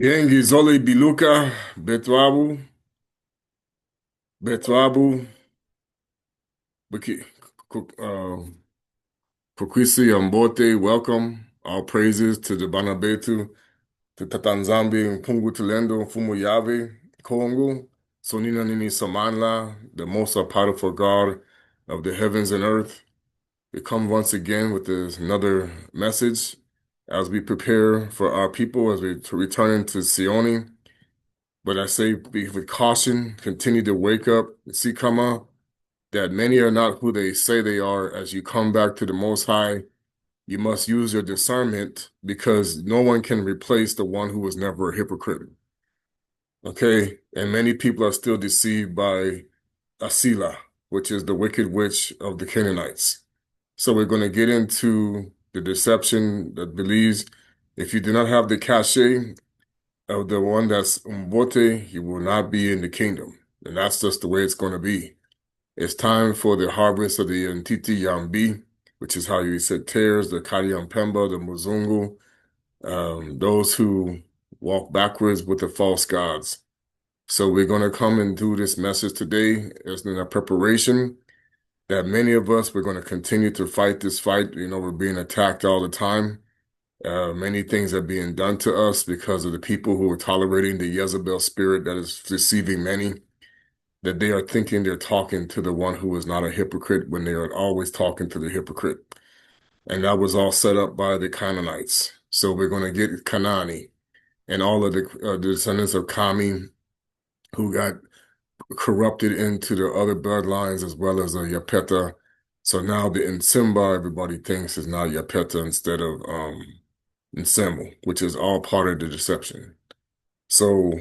Ngizole biluka betwabu biki kukwisi ambote. Welcome, all praises to the Banabetu, to Tatanzambi, Mpungu Tulendo, Mfumu Yahweh, Kongo, Sonina Nini Samanla, the most powerful God of the heavens and earth. We come once again with another message as we prepare for our people as we return to Sioni. But I say be with caution, continue to wake up, see Kama, that many are not who they say they are. As you come back to the Most High, you must use your discernment because no one can replace the one who was never a hypocrite. Okay? And many people are still deceived by Asila, which is the wicked witch of the Canaanites. So we're going to get into the deception that believes if you do not have the cachet of the one that's Mbote, he will not be in the kingdom. And that's just the way it's going to be. It's time for the harvest of the Ntiti Yambi, which is how you said tears, the Kariyampemba, the Muzungu, those who walk backwards with the false gods. So we're going to come and do this message today as in a preparation that many of us, we're going to continue to fight this fight. You know, we're being attacked all the time. Many things are being done to us because of the people who are tolerating the Jezebel spirit that is deceiving many, that they are thinking they're talking to the one who is not a hypocrite when they are always talking to the hypocrite. And that was all set up by the Canaanites. So we're going to get Kanani and all of the descendants of Kami who got corrupted into the other bloodlines as well as Yapeta. So now the Nsimba, everybody thinks is now Yapeta instead of Nsemble, which is all part of the deception. So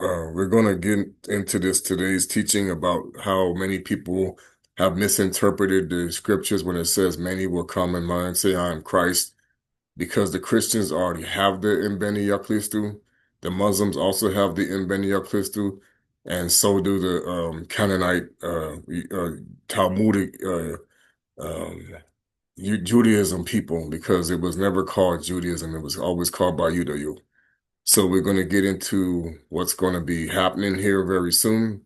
we're going to get into today's teaching about how many people have misinterpreted the scriptures when it says many will come in line and say, I am Christ, because the Christians already have the Mbeni Yaklistu. The Muslims also have the Mbeni Yaklistu, and so do the Canaanite Talmudic Judaism people, because it was never called Judaism. It was always called Bayudayu. So we're going to get into what's going to be happening here very soon.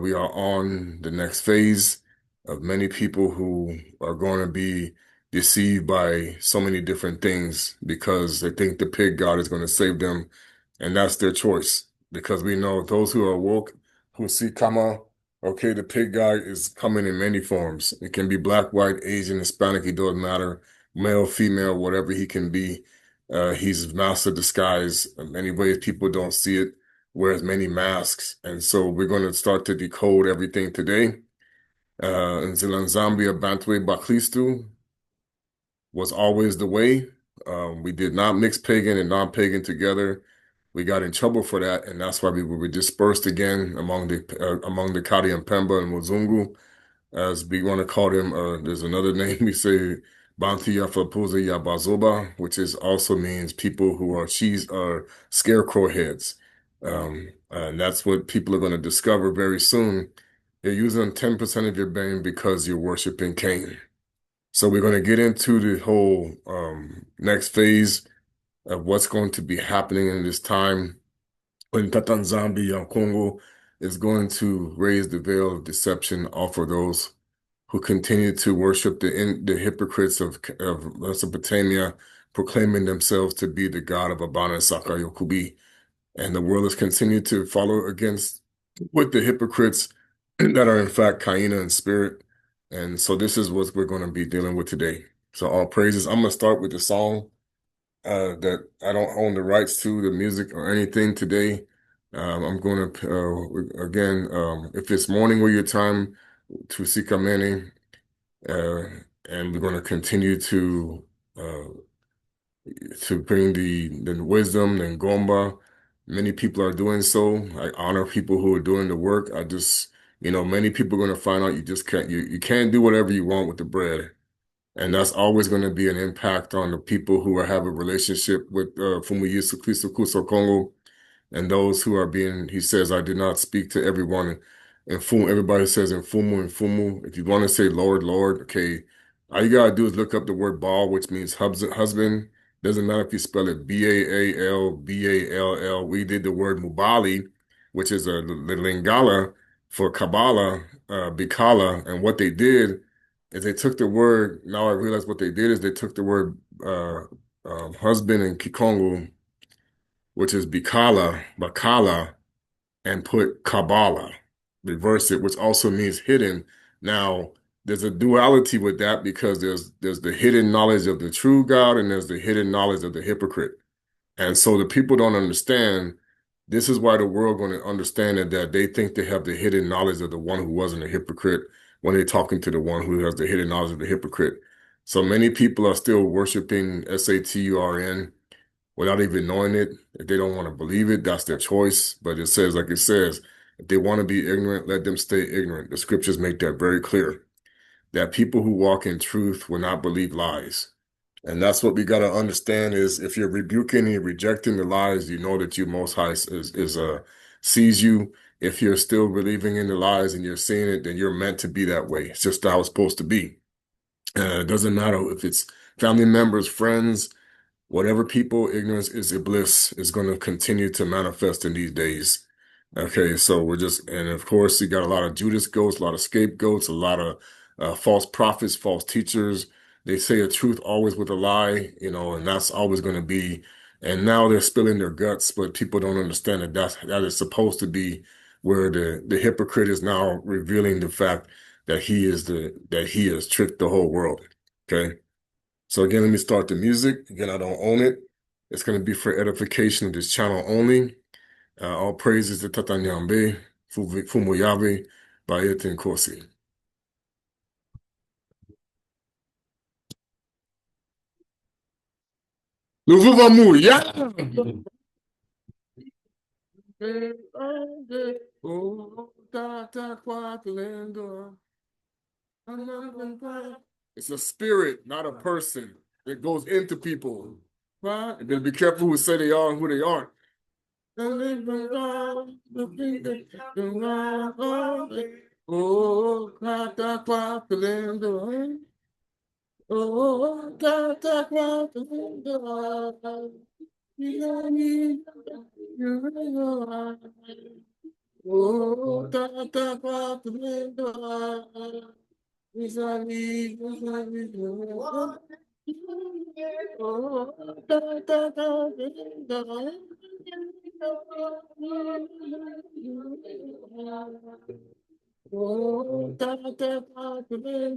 We are on the next phase of many people who are going to be deceived by so many different things because they think the pig god is going to save them, and that's their choice. Because we know those who are woke, who see Kama, okay, the pig god is coming in many forms. It can be black, white, Asian, Hispanic, it doesn't matter, male, female, whatever he can be. He's master disguise. In many ways, people don't see it, wears many masks. And so we're going to start to decode everything today. In Zambia, Bantwe Baklistu was always the way. We did not mix pagan and non-pagan together. We got in trouble for that, and that's why we were dispersed again among the Kadi and Pemba and Muzungu, as we want to call them. There's another name we say, Bantu Yafapuza Yabazoba, which is also means people who are scarecrow heads. And that's what people are going to discover very soon. You're using 10% of your brain because you're worshiping Cain. So we're going to get into the whole next phase of what's going to be happening in this time when Tata Kongo is going to raise the veil of deception off of those who continue to worship the hypocrites of Mesopotamia, proclaiming themselves to be the God of Abana Sakayokubi. And the world has continued to follow against with the hypocrites that are in fact Kaina in spirit. And so this is what we're going to be dealing with today. So all praises. I'm going to start with the song that I don't own the rights to, the music or anything today. I'm going to, again, if it's morning or your time, to Sikamene, and we're going to continue uh, to bring the wisdom and Gomba. Many people are doing so. I honor people who are doing the work. I just, many people are going to find out you just can't, you can't do whatever you want with the bread. And that's always going to be an impact on the people who have a relationship with Fumu Kuso Kongo, and those who are being, he says, I did not speak to everyone. And Fumu, everybody says in Fumu. If you want to say Lord, Lord, okay, all you gotta do is look up the word Baal, which means husband. Doesn't matter if you spell it Baal, Ball. We did the word Mubali, which is the Lingala for Kabbalah, Bikala. And what they did is they took the word, now I realize what they did is they took the word husband in Kikongo, which is Bikala, Bakala, and put Kabbalah, reverse it, which also means hidden. Now, there's a duality with that because there's the hidden knowledge of the true God and there's the hidden knowledge of the hypocrite. And so the people don't understand. This is why the world going to understand it, that they think they have the hidden knowledge of the one who wasn't a hypocrite when they're talking to the one who has the hidden knowledge of the hypocrite. So many people are still worshiping Saturn without even knowing it. If they don't want to believe it, that's their choice. But it says, like it says, if they want to be ignorant, let them stay ignorant. The scriptures make that very clear, that people who walk in truth will not believe lies. And that's what we got to understand is if you're rebuking and rejecting the lies, you know that you Most High sees you. If you're still believing in the lies and you're seeing it, then you're meant to be that way. It's just how it's supposed to be. It doesn't matter if it's family members, friends, whatever people, ignorance is a bliss is going to continue to manifest in these days. Okay, so and of course, you got a lot of Judas goats, a lot of scapegoats, a lot of false prophets, false teachers. They say a truth always with a lie, and that's always going to be. And now they're spilling their guts, but people don't understand that is supposed to be where the hypocrite is now revealing the fact that he has tricked the whole world. Okay. So again, let me start the music. Again, I don't own it. It's going to be for edification of this channel only. All praises to Tata Nyambe, Fumoyabe, Bayete and Kosi. Luvuvamu, yeah! It's a spirit, not a person. It goes into people. And then be careful who say they are and who they aren't. Oh, Tata Kongo. Oh, Tata Kongo. Oh, Tata Kongo. Oh, Tata Kongo. Oh, Tata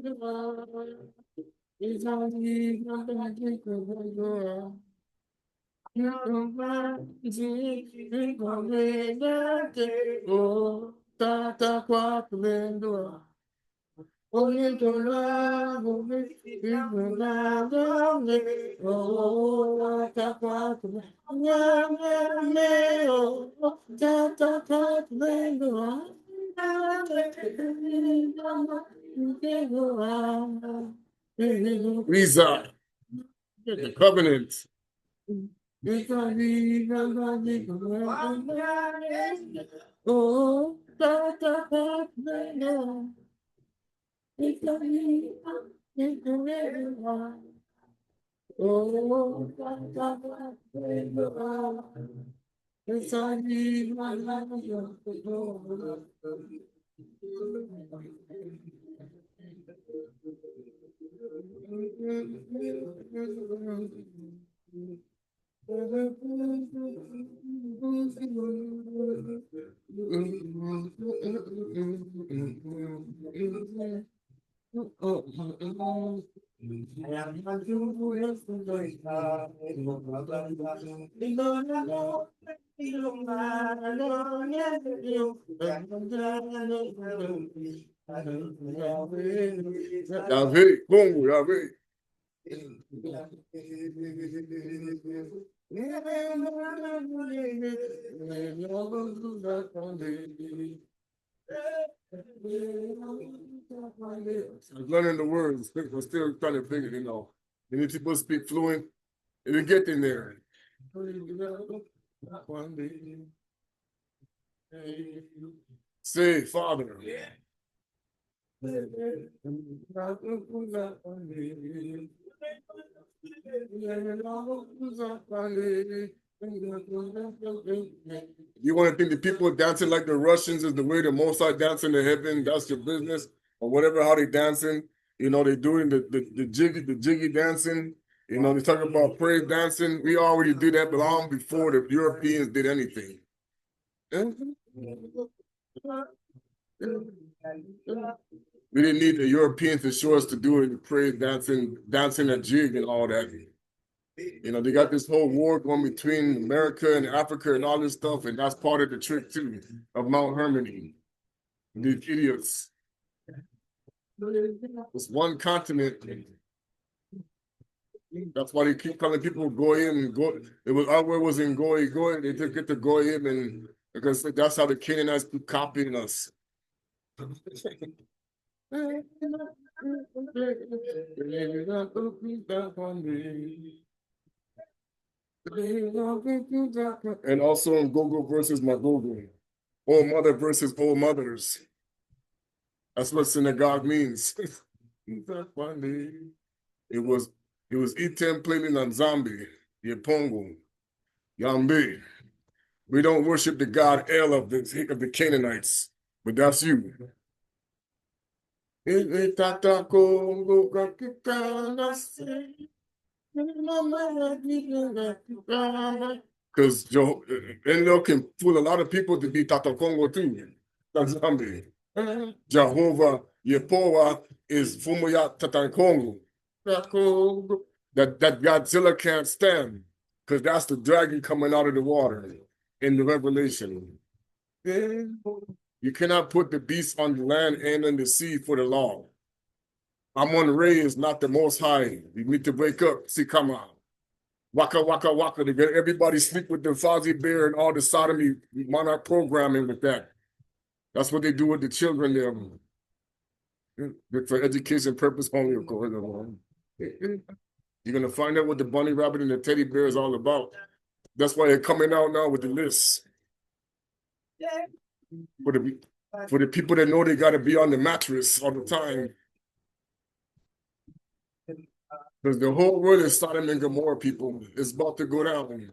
Kongo. Is only oh, Tata Quaplendo. Only to love, oh, Tata Quaplendo. Tata Quaplendo. Reza, the covenant. Oh, Davi, Congo, Davi. I'm learning the words. I'm still trying to figure it out. Many people speak fluent, and you get in there. Say, Father. You want to think the people dancing like the Russians is the way the Mossad dancing to heaven? That's your business, or whatever. How they dancing? You know, they doing the jiggy dancing. You know, they talk about praise dancing. We already did that long before the Europeans did anything. We didn't need the Europeans to show us to do it, praise dancing a jig and all that. You know, they got this whole war going between America and Africa and all this stuff, and that's part of the trick too of Mount Harmony. These idiots. It's one continent. That's why they keep calling people Goyim and go. It was our word was in Goy. They just get the Goyim, and because that's how the Canaanites keep copying us. And also in Gogo versus Magogo. Old mother versus old mothers. That's what synagogue means. It was Item Playing on Zombie, Yepongo, Yambe. We don't worship the god El of the Canaanites, but that's you. Tata Kongo, because Enlil can fool a lot of people to be Tata Kongo too. That's Zombie. Jehovah Yepoah is Fumuya Tata Kongo. That Godzilla can't stand, because that's the dragon coming out of the water in the Revelation. You cannot put the beast on the land and in the sea for the law. Amon Ray is not the most high. You need to wake up. See, come on. Waka, waka, waka. To get everybody sleep with the Fozzie Bear and all the sodomy monarch programming with that. That's what they do with the children there. For education purpose only, of course. You're going to find out what the bunny rabbit and the teddy bear is all about. That's why they're coming out now with the list. For the people that know they got to be on the mattress all the time. Because the whole world is Sodom and Gomorrah, people. It's about to go down.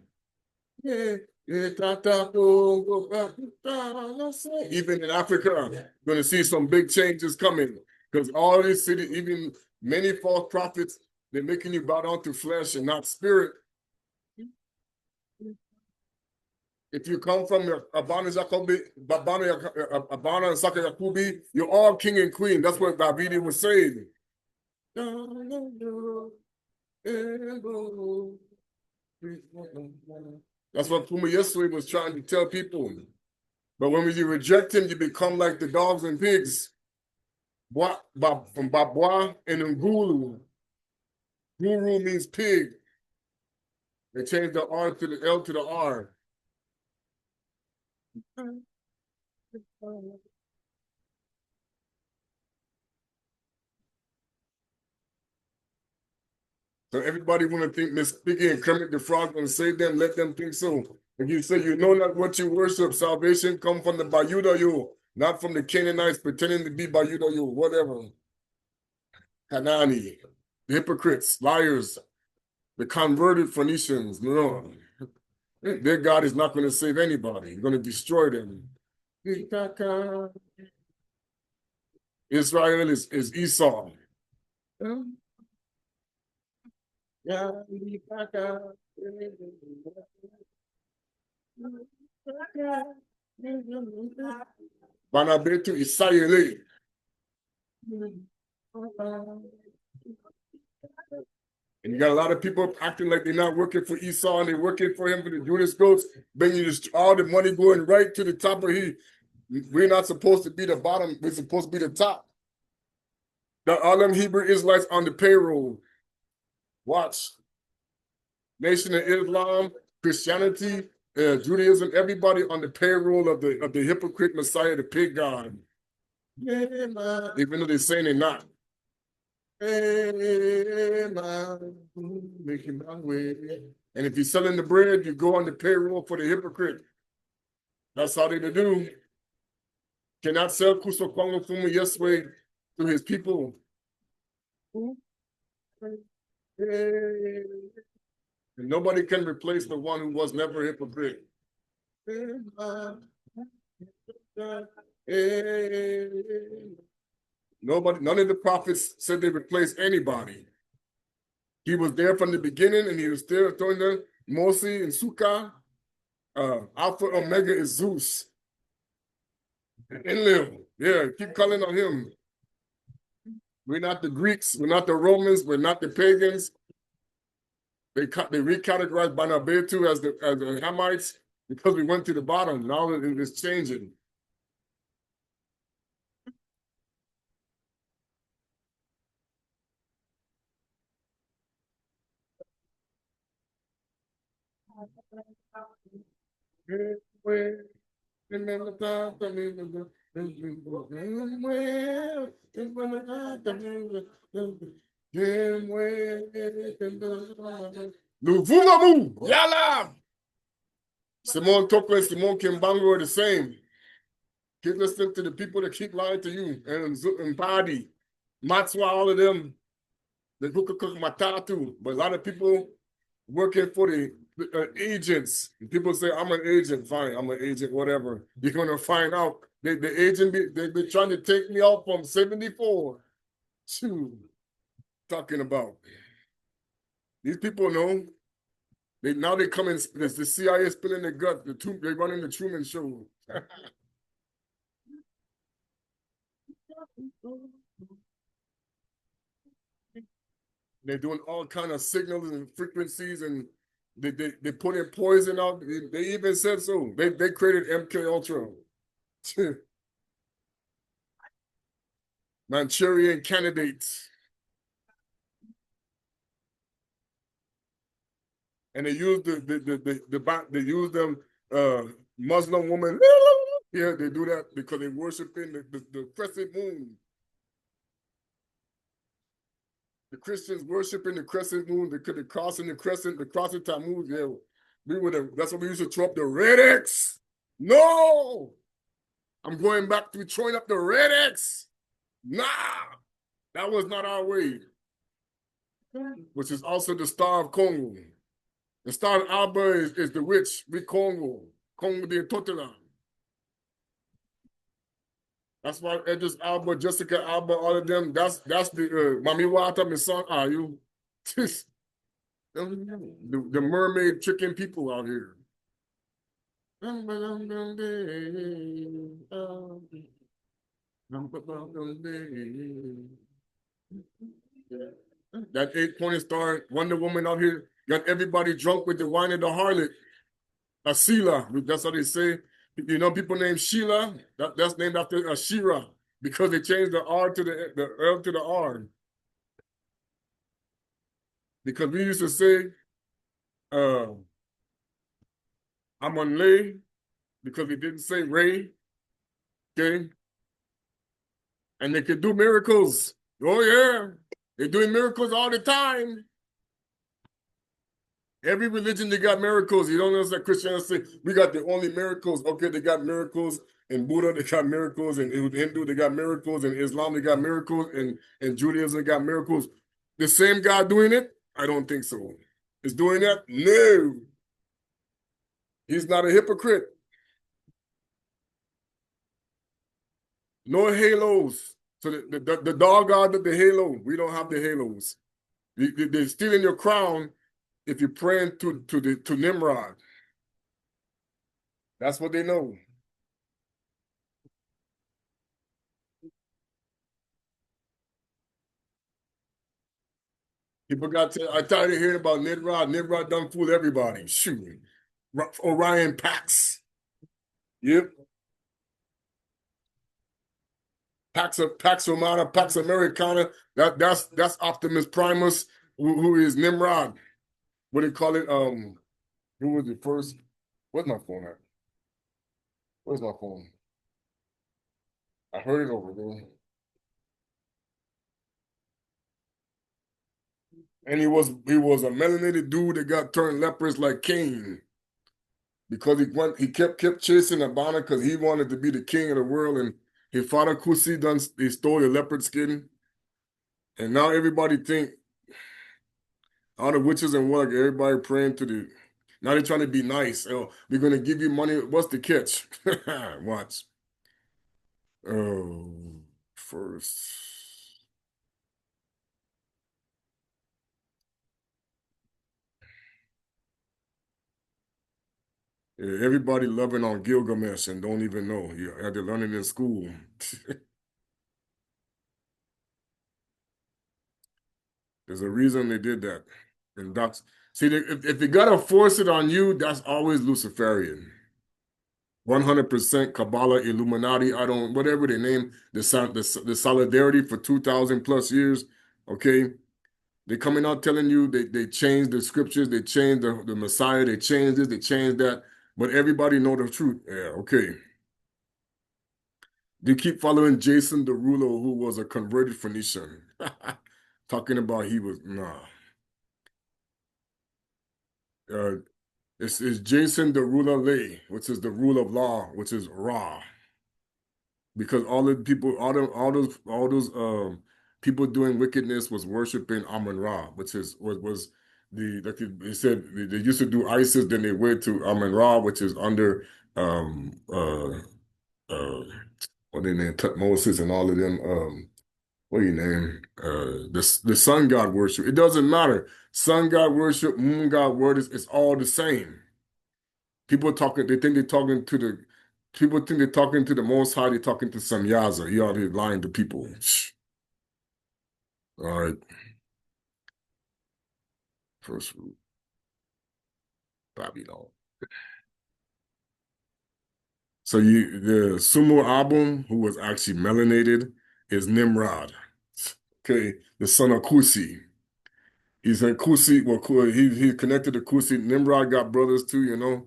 Even in Africa, you're going to see some big changes coming. Because all these cities, even many false prophets, they're making you bow down to flesh and not spirit. If you come from Abana and Saka Yakubi, you're all king and queen. That's what Davide was saying. That's what Puma Yesui was trying to tell people. But when you reject him, you become like the dogs and pigs. From Babwa and Ngulu. Guru means pig. They changed the R to the L to the R. So everybody want to think Miss Piggy and Kermit the Frog going to save them, let them think so. If you say you know not what you worship, salvation come from the Bayuda you, not from the Canaanites pretending to be Bayuda you, whatever. Hanani, the hypocrites, liars, the converted Phoenicians, no. Their God is not going to save anybody. He's going to destroy them. Israel is Esau. Banabetu Isayele. And you got a lot of people acting like they're not working for Esau and they're working for him for the Judas goats. Then you just all the money going right to the top of he. We're not supposed to be the bottom. We're supposed to be the top. All them Hebrew Israelites on the payroll. Watch. Nation of Islam, Christianity, Judaism, everybody on the payroll of the hypocrite Messiah, the pig god. Even though they're saying they're not. And if you're selling the bread, you go on the payroll for the hypocrite. That's how they do. Cannot sell Kuso Kongo Fumu Yeswe to his people. And nobody can replace the one who was never a hypocrite. Nobody, none of the prophets said they replaced anybody. He was there from the beginning, and he was still throwing them. Mosi and Sukkah, Alpha Omega is Zeus. Enlil, yeah, keep calling on him. We're not the Greeks, we're not the Romans, we're not the pagans. They recategorized Banabetu as the Hamites because we went to the bottom. Now it's changing. Luvumamu, Yala! Simone Toko and Simone Kimbango are the same. Keep listening to the people that keep lying to you. And Padi, Matswa, all of them, the Hukakuk Matatu. But a lot of people working for the agents. People say, I'm an agent. Fine, I'm an agent, whatever. You're going to find out. The agent, they've been trying to take me out from 74. Shoot, talking about. These people know. Now they come in, the CIA spilling their gut. They running the Truman Show. They're doing all kind of signals and frequencies, and they put in poison out. They even said so. They created MK Ultra. Manchurian candidates. And they used they use them Muslim woman. Yeah, they do that because they worshiping the crescent moon. The Christians worshiping the crescent moon, the crossing the crescent, the crossing Tammuz. Yeah, that's what we used to throw up the red X. No, I'm going back to throwing up the red X. Nah, that was not our way. Which is also the Star of Congo. The Star of Alba is the witch, Congo de Totala. That's why Edris Alba, Jessica Alba, all of them. That's the Mami Wata, my son. Are you? The mermaid tricking people out here. That 8-pointed star, Wonder Woman out here, got everybody drunk with the wine of the harlot. Asila, that's what they say. You know, people named Sheila, that's named after Ashira, because they changed the R to the L to the R. Because we used to say, I'm on lay, because we didn't say Ray, okay? And they could do miracles. Oh, yeah. They're doing miracles all the time. Every religion, they got miracles. You don't know that Christianity say, we got the only miracles. Okay, they got miracles. In Buddha, they got miracles. In Hindu, they got miracles. In Islam, they got miracles. In Judaism, they got miracles. The same God doing it? I don't think so. Is doing that? No. He's not a hypocrite. No halos. So the dog god did the halo. We don't have the halos. They're stealing your crown if you're praying to Nimrod. That's what they know. People I tired of hearing about Nimrod. Nimrod done fool everybody. Shoot. Orion Pax. Yep. Pax Romana, Pax Americana. That's Optimus Primus, who is Nimrod. What do you call it? Who was the first? Where's my phone at? Where's my phone? I heard it over there. And he was a melanated dude that got turned leprous like Cain. Because he kept chasing Abana because he wanted to be the king of the world, and his father Kusi he stole the leopard skin. And now everybody think All the witches and warlock, everybody praying to the. Now they're trying to be nice. Oh, we're gonna give you money. What's the catch? Watch. Oh, first. Yeah, everybody loving on Gilgamesh and don't even know. You had to learn it in school. There's a reason they did that. And that's see, if you gotta force it on you, that's always Luciferian. 100% Kabbalah, Illuminati, I don't, whatever they name, the solidarity for 2,000 plus years, okay? They coming out telling you they changed the scriptures, they changed the Messiah, they changed this, they changed that, but everybody know the truth. Yeah, okay. They keep following Jason Derulo, who was a converted Phoenician. Talking about he was, nah. Uh, it's Jason Derulo Lay, which is the rule of law, which is Ra. Because all the people, all those people doing wickedness was worshiping Amun Ra, which is was the like they said they used to do Isis, then they went to Amun Ra, which is under um uh uh what they name Tutmosis and all of them what do you name the sun god worship. It doesn't matter. Sun god worship, moon god word is it's all the same. People talking, they think they're talking to the people think they're talking to the Most High, they're talking to some Yaza. He out here lying to people. All right, first root, Babylon. So the Sumo Abum, who was actually melanated, is Nimrod. Okay, the son of Kusi. He's a Kusi. Well, he connected to Kusi. Nimrod got brothers too,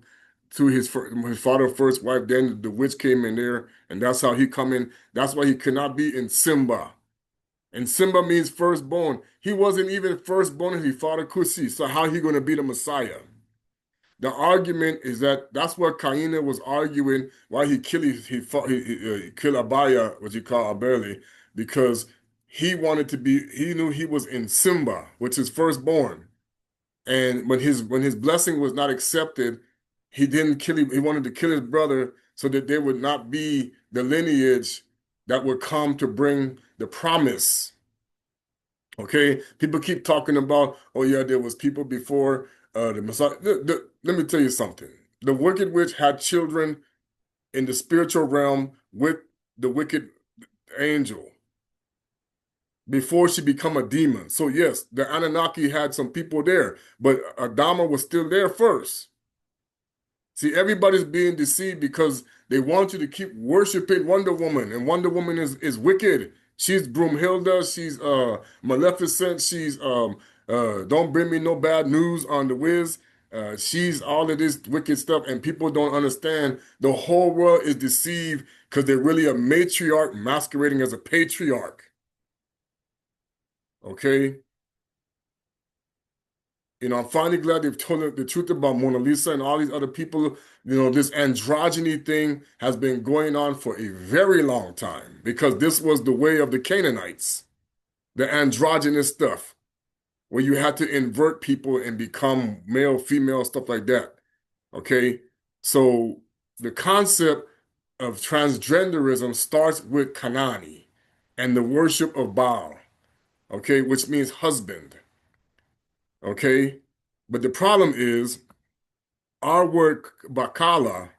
to his father's first wife. Then the witch came in there, and that's how he come in. That's why he cannot be in Simba. And Simba means firstborn. He wasn't even firstborn if he fought a Kusi. So how he going to be the Messiah? The argument is that that's what Kaina was arguing why he killed he fought he killed Abaya, what you call Abeli, because he wanted to be he knew he was in Simba, which is firstborn. And when his blessing was not accepted, he didn't kill him. He wanted to kill his brother so that there would not be the lineage that would come to bring the promise. Okay, people keep talking about, oh yeah, there was people before the Messiah. Let me tell you something. The wicked witch had children in the spiritual realm with the wicked angel before she become a demon. So yes, the Anunnaki had some people there, but Adama was still there first. See, everybody's being deceived because they want you to keep worshiping Wonder Woman, and Wonder Woman is wicked. She's Broomhilda, she's Maleficent, she's Don't Bring Me No Bad News on the Wiz. She's all of this wicked stuff, and people don't understand the whole world is deceived because they're really a matriarch masquerading as a patriarch. Okay? I'm finally glad they've told the truth about Mona Lisa and all these other people. This androgyny thing has been going on for a very long time because this was the way of the Canaanites, the androgynous stuff, where you had to invert people and become male, female, stuff like that. Okay? So the concept of transgenderism starts with Kanani and the worship of Baal, okay, which means husband, okay? But the problem is our word bakala,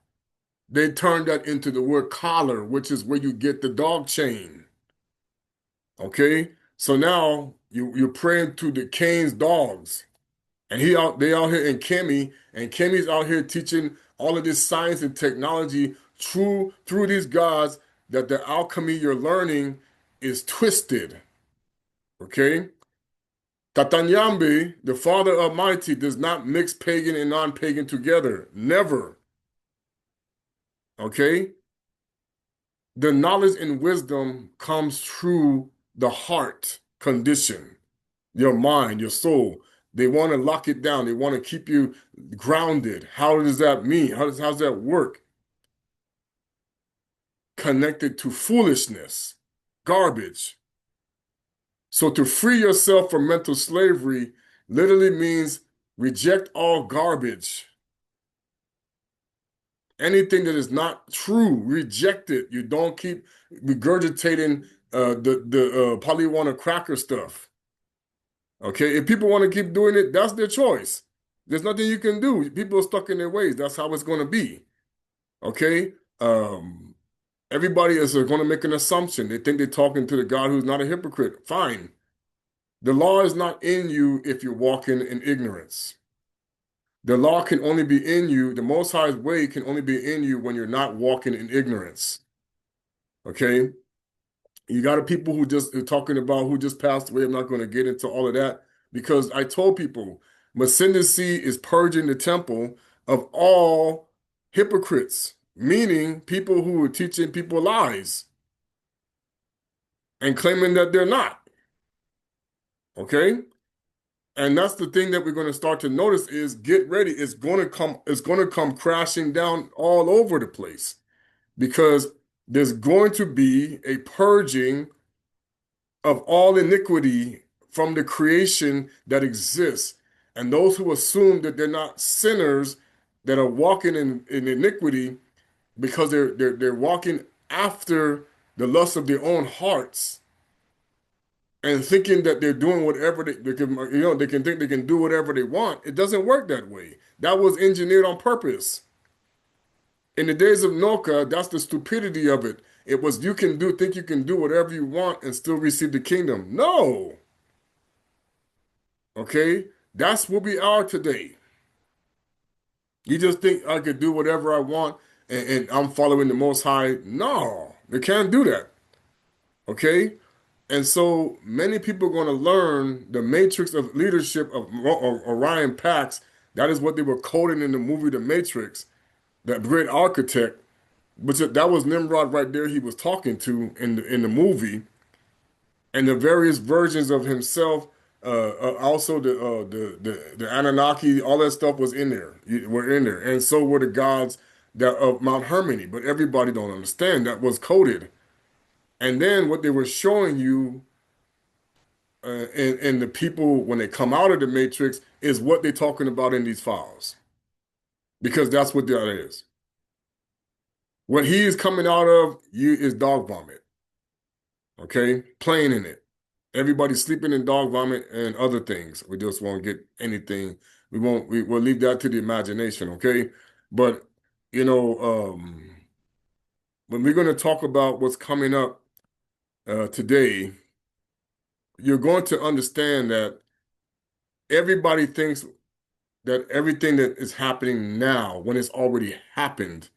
they turned that into the word collar, which is where you get the dog chain. Okay? So now you're praying to the Cain's dogs. And they out here in Kemi, and Kemi's out here teaching all of this science and technology through these gods that the alchemy you're learning is twisted. Okay? Tatanyambi, the Father Almighty, does not mix pagan and non-pagan together. Never. Okay? The knowledge and wisdom comes through the heart condition, your mind, your soul. They want to lock it down. They want to keep you grounded. How does that mean? How's that work? Connected to foolishness, garbage. So to free yourself from mental slavery, literally means reject all garbage. Anything that is not true, reject it. You don't keep regurgitating the polywana cracker stuff. Okay, if people want to keep doing it, that's their choice. There's nothing you can do. People are stuck in their ways. That's how it's going to be. Okay, um, everybody is going to make an assumption. They think they're talking to the God who's not a hypocrite. Fine. The law is not in you if you're walking in ignorance. The law can only be in you, the Most High's way can only be in you when you're not walking in ignorance. Okay? You got people who just are talking about who just passed away. I'm not going to get into all of that because I told people Masquerade is purging the temple of all hypocrites, meaning people who are teaching people lies and claiming that they're not. Okay? And that's the thing that we're going to start to notice is get ready. It's going to come crashing down all over the place because there's going to be a purging of all iniquity from the creation that exists. And those who assume that they're not sinners that are walking in iniquity because they're walking after the lust of their own hearts and thinking that they're doing whatever they can, they can think they can do whatever they want. It doesn't work that way. That was engineered on purpose. In the days of Noah, that's the stupidity of it. It was think you can do whatever you want and still receive the kingdom. No. Okay? That's what we are today. You just think I could do whatever I want and I'm following the Most High. No, they can't do that. Okay? And so many people are going to learn the matrix of leadership of Orion Pax. That is what they were coding in the movie The Matrix, that great architect. But that was Nimrod right there he was talking to in the movie. And the various versions of himself, also the Anunnaki, all that stuff was in there. Were in there. And so were the gods that of Mount Hermony. But everybody don't understand that was coded. And then what they were showing you and the people when they come out of the matrix is what they're talking about in these files because that's what that is. What he is coming out of you is dog vomit. Okay, playing in it. Everybody's sleeping in dog vomit and other things. We just won't get anything. We'll leave that to the imagination. Okay, but you know when we're going to talk about what's coming up today, you're going to understand that everybody thinks that everything that is happening now, when it's already happened,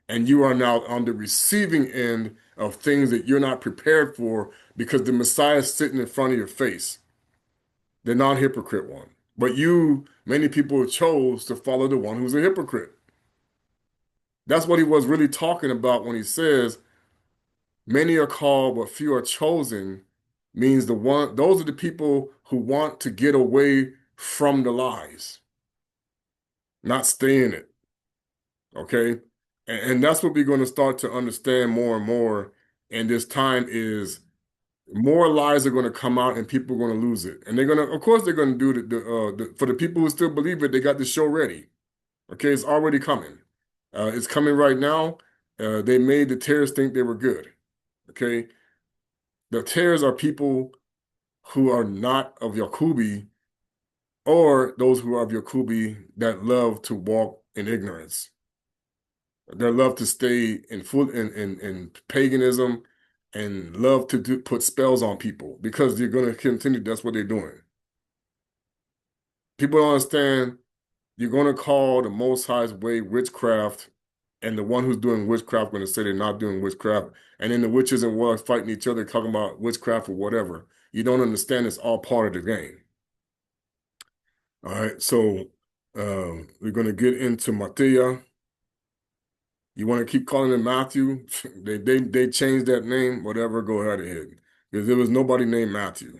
and you are now on the receiving end of things that you're not prepared for because the Messiah is sitting in front of your face, the non-hypocrite one. But many people chose to follow the one who's a hypocrite. That's what he was really talking about when he says, many are called, but few are chosen, means those are the people who want to get away from the lies, not stay in it. Okay. And that's what we're going to start to understand more and more. And this time is more lies are going to come out and people are going to lose it. And of course, they're going to do for the people who still believe it, they got the show ready. Okay. It's already coming. It's coming right now. They made the terrorists think they were good. Okay. The terrorists are people who are not of Yakubi or those who are of Yakubi that love to walk in ignorance. They love to stay in paganism and love to put spells on people because they're going to continue. That's what they're doing. People don't understand. You're going to call the Most High's way witchcraft, and the one who's doing witchcraft going to say they're not doing witchcraft, and then the witches and warlocks fighting each other, talking about witchcraft or whatever. You don't understand. It's all part of the game. All right, so we're going to get into Matthew. You want to keep calling him Matthew? They changed that name, whatever, go ahead ahead. Because there was nobody named Matthew.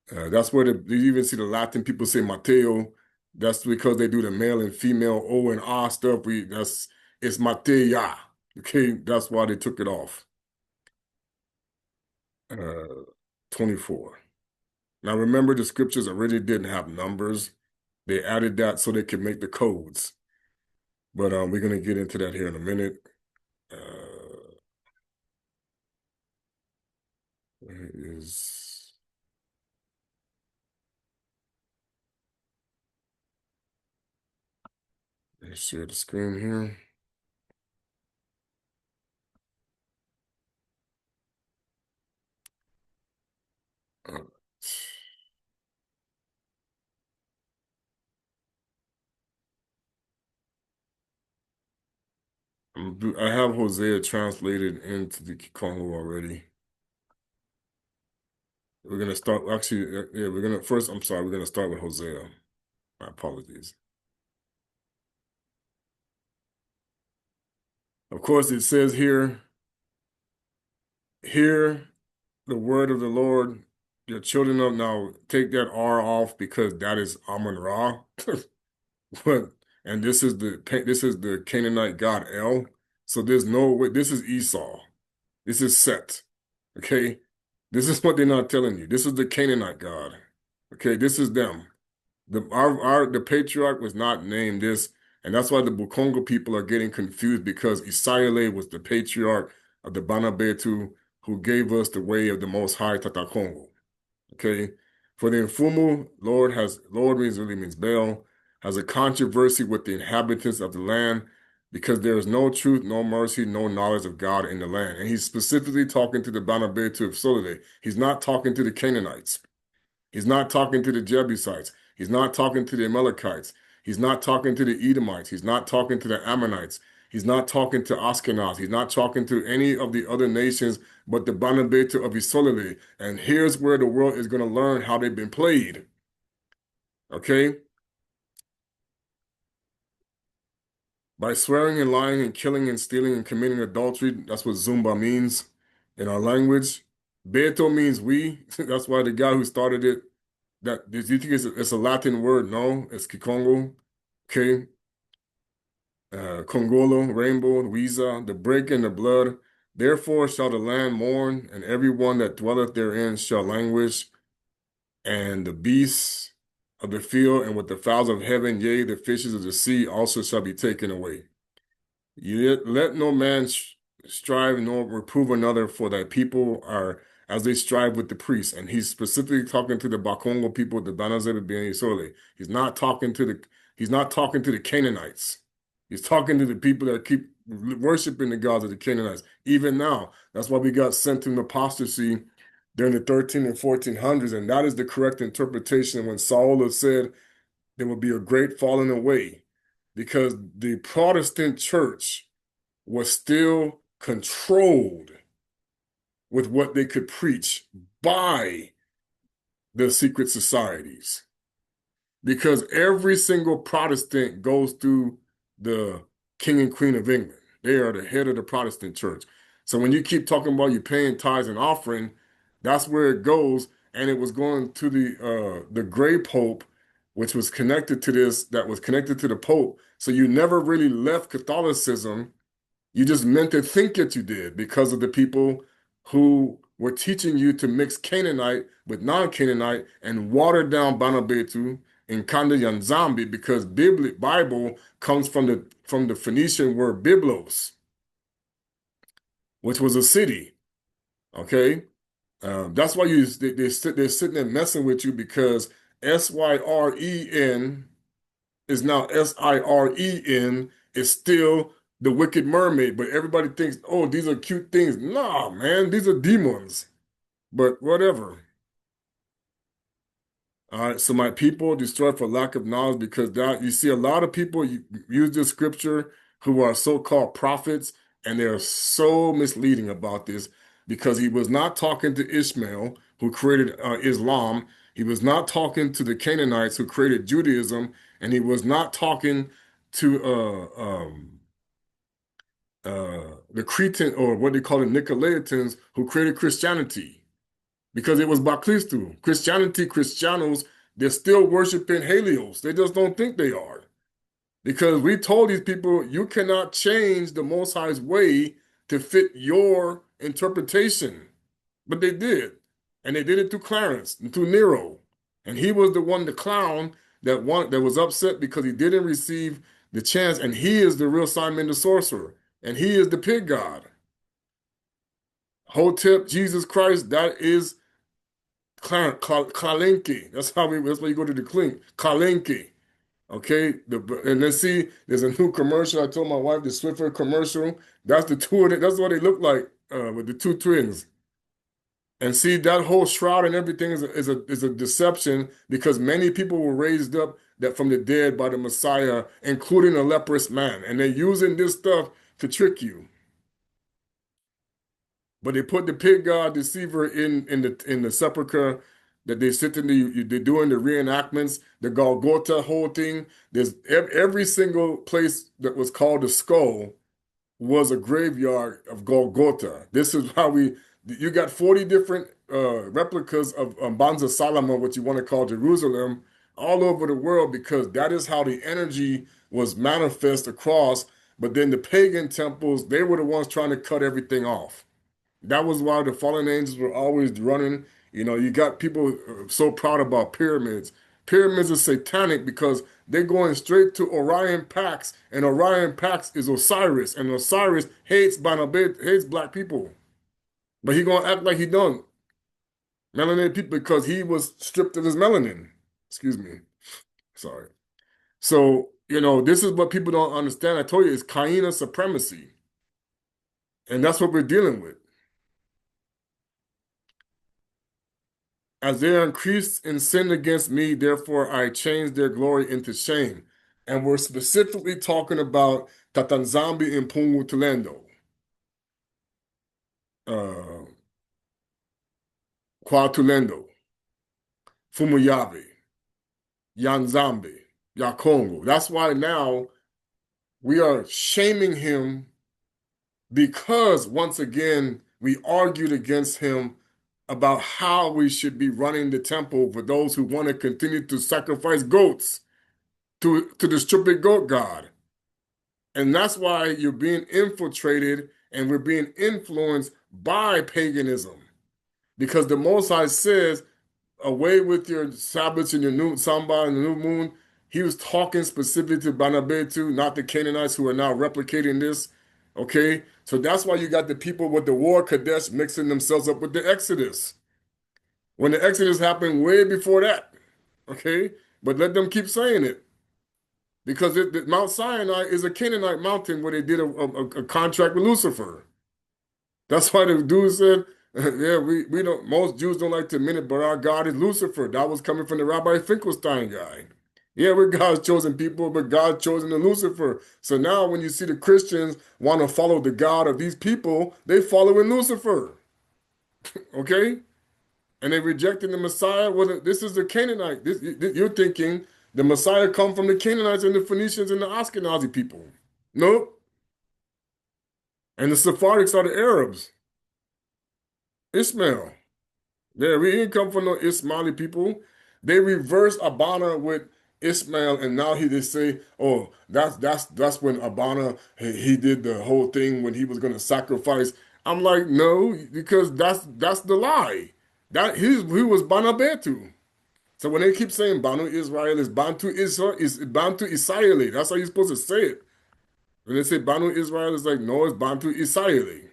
That's where you even see the Latin people say Mateo. That's because they do the male and female O and R stuff. It's Mateya. Okay, that's why they took it off. 24. Now remember, the scriptures already didn't have numbers. They added that so they could make the codes. But we're going to get into that here in a minute. Where is... Let's share the screen here. Uh, I have Hosea translated into the Congo already. We're gonna start, actually, yeah, we're gonna first, I'm sorry, we're gonna start with Hosea. My apologies. Of course, it says here, hear the word of the Lord, your children of now take that R off because that is Amun Ra. But and this is the Canaanite god El. So there's no way, this is Esau. This is Set. Okay? This is what they're not telling you. This is the Canaanite god. Okay, this is them. The patriarch was not named this, and that's why the Bukongo people are getting confused because Isaiah was the patriarch of the Banabetu who gave us the way of the Most High Tata Kongo. Okay, for the Mfumu, Lord means really means Baal, has a controversy with the inhabitants of the land because there is no truth, no mercy, no knowledge of God in the land. And he's specifically talking to the Banabetu of Solide. He's not talking to the Canaanites. He's not talking to the Jebusites. He's not talking to the Amalekites. He's not talking to the Edomites. He's not talking to the Ammonites. He's not talking to Ashkenaz. He's not talking to any of the other nations but the Banabeta of Isolde. And here's where the world is going to learn how they've been played. Okay? By swearing and lying and killing and stealing and committing adultery, that's what Zumba means in our language. Beto means we. That's why the guy who started it, that do you think it's a Latin word? No, it's Kikongo. Okay. Congolo, rainbow, Weeza, the break in the blood. Therefore shall the land mourn, and everyone that dwelleth therein shall languish, and the beasts of the field and with the fowls of heaven, yea, the fishes of the sea also shall be taken away. Yet let no man strive nor reprove another, for that people are as they strive with the priests. And he's specifically talking to the Bakongo people, the Banazebe Benisole. He's not talking to the Canaanites. He's talking to the people that keep worshiping the gods of the Canaanites. Even now, that's why we got sent into apostasy during the 13 and 1400s. And that is the correct interpretation when Saul said there will be a great falling away, because the Protestant church was still controlled with what they could preach by the secret societies. Because every single Protestant goes through the King and Queen of England. They are the head of the Protestant church. So when you keep talking about you paying tithes and offering, that's where it goes. And it was going to the Gray Pope, which was connected to this, that was connected to the Pope. So you never really left Catholicism. You just meant to think that you did because of the people who were teaching you to mix Canaanite with non-Canaanite and water down Banabetu and Kanda Yanzambi, because Bible comes from the Phoenician word Biblos, which was a city. Okay, that's why they're sitting there messing with you, because Syren is now Siren, is still the wicked mermaid, but everybody thinks, oh, these are cute things. Nah, man, these are demons. But whatever. All right, so my people destroyed for lack of knowledge, because that you see a lot of people use this scripture who are so-called prophets, and they're so misleading about this, because he was not talking to Ishmael, who created Islam. He was not talking to the Canaanites, who created Judaism, and he was not talking to the Cretan, or what they call the Nicolaitans, who created Christianity, because it was Bakristu. Christianos, they're still worshiping Helios. They just don't think they are. Because we told these people, you cannot change the Most High's way to fit your interpretation. But they did. And they did it through Clarence and through Nero. And he was the one, the clown, that was upset because he didn't receive the chance. And he is the real Simon the sorcerer. And he is the pig god. Hotep, Jesus Christ, that is Kalenki. That's why you go to the clink. Kalenki. Okay. And then see, there's a new commercial. I told my wife the Swiffer commercial. That's the two of it. That's what they look like with the two twins. And see, that whole shroud and everything is a deception because many people were raised up that from the dead by the Messiah, including a leprous man. And they're using this stuff to trick you. But they put the pig god deceiver in the sepulcher that they sit in they're doing the reenactments, the Golgotha whole thing. There's every single place that was called the skull was a graveyard of Golgotha. This is how you got 40 different replicas of Banza Salama, what you want to call Jerusalem, all over the world because that is how the energy was manifest across. But then the pagan temples, they were the ones trying to cut everything off. That was why the fallen angels were always running. You got people so proud about pyramids. Pyramids are satanic because they're going straight to Orion Pax, and Orion Pax is Osiris, and Osiris hates hates black people. But he gonna act like he don't. Melanated people because he was stripped of his melanin. Excuse me. Sorry. So, this is what people don't understand. I told you it's Kaina supremacy. And that's what we're dealing with. As they are increased in sin against me, therefore I changed their glory into shame. And we're specifically talking about Tatanzambi and Pungu Tulendo, uh, Kwatulendo, Fumuyabe, Yanzambi, Yakongo. That's why now we are shaming him because once again we argued against him about how we should be running the temple for those who want to continue to sacrifice goats to the stupid goat god. And that's why you're being infiltrated and we're being influenced by paganism. Because the Most High says, away with your Sabbaths and your new Samba and the new moon. He was talking specifically to Banabetu, not the Canaanites who are now replicating this. Okay? So that's why you got the people with the War Kadesh mixing themselves up with the Exodus. When the Exodus happened way before that. Okay? But let them keep saying it. Because Mount Sinai is a Canaanite mountain where they did a contract with Lucifer. That's why the dude said, yeah, we don't, most Jews don't like to admit it, but our God is Lucifer. That was coming from the Rabbi Finkelstein guy. Yeah, we're God's chosen people, but God's chosen the Lucifer. So now when you see the Christians want to follow the God of these people, they follow in Lucifer. Okay? And they rejecting the Messiah. Well, this is the Canaanite. You're thinking the Messiah come from the Canaanites and the Phoenicians and the Ashkenazi people. Nope. And the Sephardics are the Arabs. Ishmael. Yeah, we didn't come from no Ismaili people. They reversed Abana with Ishmael, and now they say, oh, that's when Abana he did the whole thing when he was going to sacrifice. I'm like, no, because that's the lie. That he was Banabetu. So when they keep saying Banu Israel is Bantu Israel is Bantu Israeli, that's how you're supposed to say it. When they say Banu Israel, it's like no, it's Bantu Israeli,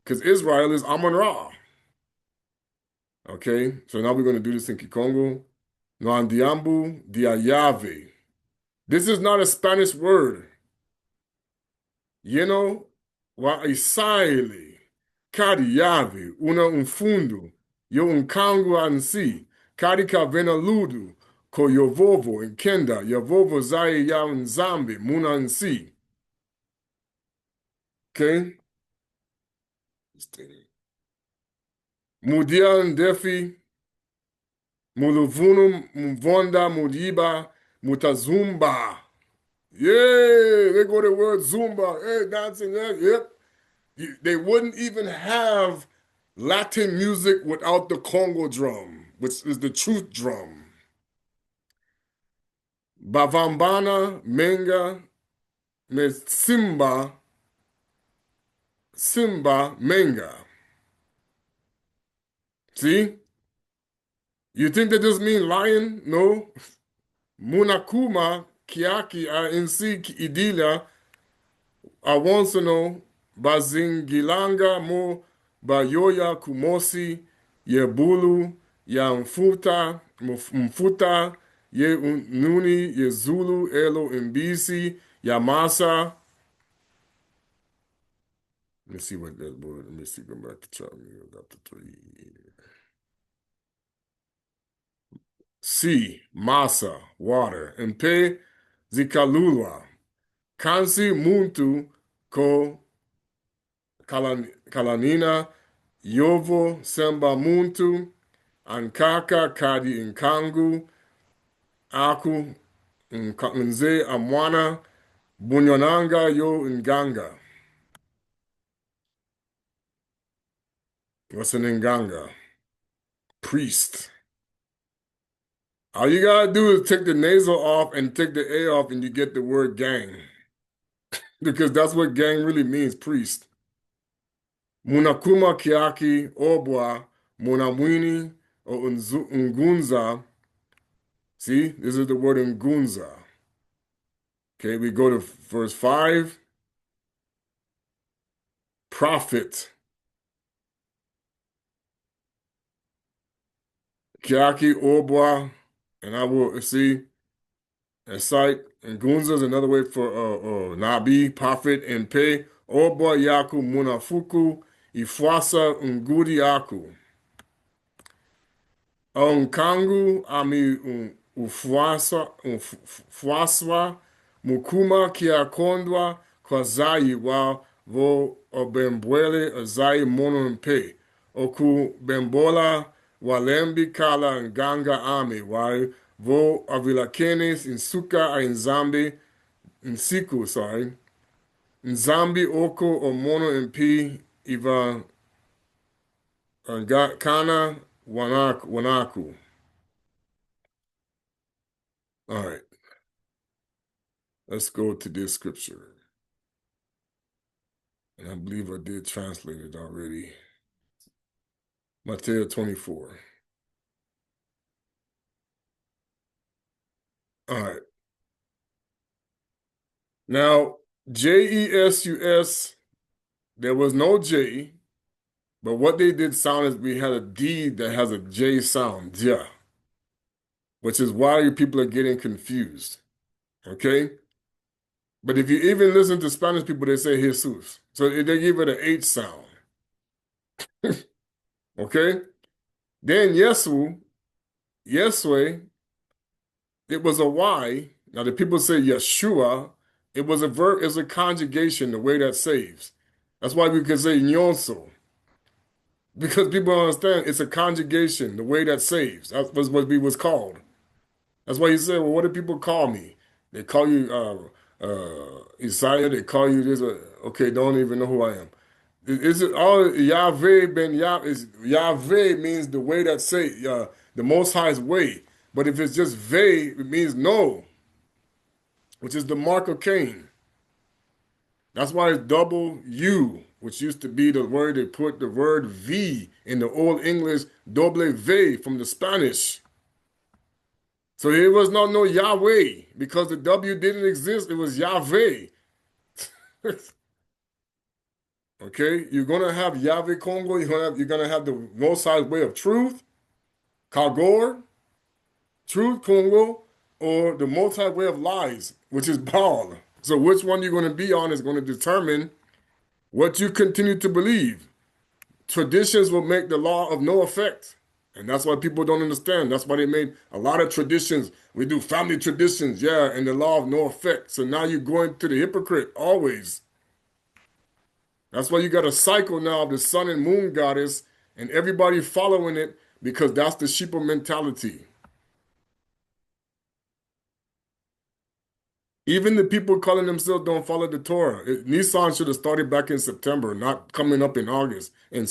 because Israel is Amun Ra. Okay, so now we're going to do this in Kikongo. No andiambu diayave. This is not a Spanish word. Wa isaile. Kadiave. Una un fundo. Yo un kangu ansi. Kadika venaludu. Ko yovovo in kenda. Yovovo zai ya un zambi. Muna ansi. Okay? Mudian defi. Muluvunum mvonda mudiba mutazumba. Yeah, they go to the word Zumba. Hey, dancing. Yep. They wouldn't even have Latin music without the Congo drum, which is the truth drum. Bavambana, Menga, me Simba, Menga. See? You think that just mean lion? No. Munakuma kiaki a insi idila awonsono bazingilanga mo bayoya kumosi yebulu ya mfuta ye nuni ye zulu elo imbisi ya masa. Let me see what that word. Let me see. Go back to chapter 3. C. Masa, water. Mpe zikalulwa. Kansi muntu ko kalanina. Yovo semba muntu. Ankaka kadi inkangu. Aku nze amwana. Bunyonanga yo nganga. What's an nganga? Priest. All you gotta do is take the nasal off and take the A off, and you get the word gang. Because that's what gang really means, priest. Munakuma kiaki obwa munamwini or ungunza. See, this is the word ungunza. Okay, we go to verse 5. Prophet. Kiaki obwa, and I will see. And cite and Gunza is another way for Nabi, prophet, and pay. Oba Yaku Munafuku, Ifwasa Ngudi Aku. Onkangu Ami Ufwaswa, Mukuma Kiakondwa, Kwazai wa vo Obembwele Azai Mono Mpe. Oku Bembola Walembi Kala Nganga Ami, why? Vo avilakenes in suka in zambi in siku, sorry. In zambi oko o mono in pi iva kana wanaku. All right. Let's go to this scripture. And I believe I did translate it already. Matthew 24. All right. Now, Jesus, there was no J, but what they did sound is we had a D that has a J sound, yeah, which is why people are getting confused, okay? But if you even listen to Spanish people, they say Jesus. So they give it an H sound, okay? Then Yesue, it was a Y. Now the people say Yeshua, it was a verb, it's a conjugation, the way that saves. That's why we can say Nyonso. Because people understand it's a conjugation, the way that saves. That was what we was called. That's why he said, well, what do people call me? They call you Isaiah, they call you this. Okay, don't even know who I am. Is it all Yahweh ben Yah? Is Yahweh means the way that say the Most High's way. But if it's just Ve, it means no, which is the mark of Cain. That's why it's double U, which used to be the word they put the word V in the Old English, doble V from the Spanish. So it was not no Yahweh because the W didn't exist. It was Yahweh. Okay, you're gonna have Yahweh Kongo. You're gonna have the Most High's way of truth, Kagor, truth Kongo, or the Most High way of lies, which is Baal. So which one you're gonna be on is gonna determine what you continue to believe. Traditions will make the law of no effect. And that's why people don't understand. That's why they made a lot of traditions. We do family traditions, yeah, and the law of no effect. So now you're going to the hypocrite always. That's why you got a cycle now of the sun and moon goddess and everybody following it because that's the sheeple mentality. Even the people calling themselves don't follow the Torah. Nissan should have started back in September, not coming up in August and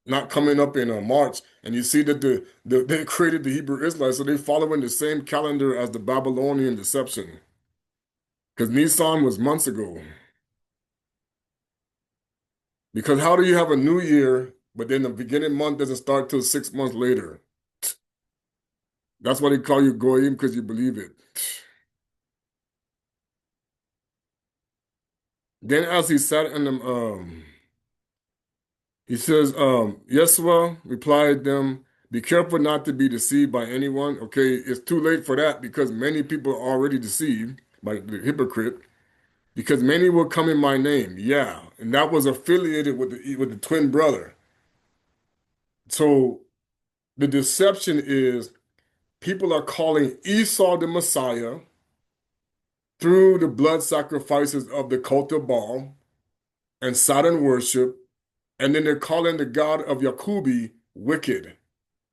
not coming up in March. And you see that they created the Hebrew Israelites, so they're following the same calendar as the Babylonian deception. Because Nissan was months ago. Because how do you have a new year but then the beginning month doesn't start till 6 months later. That's why they call you goyim, because you believe it. Then as he sat in them, he says, Yeshua replied them, be careful not to be deceived by anyone. Okay, it's too late for that because many people are already deceived by the hypocrite. Because many will come in my name. Yeah, and that was affiliated with the twin brother. So the deception is people are calling Esau the Messiah through the blood sacrifices of the cult of Baal and Saturn worship, and then they're calling the God of Yakubi wicked,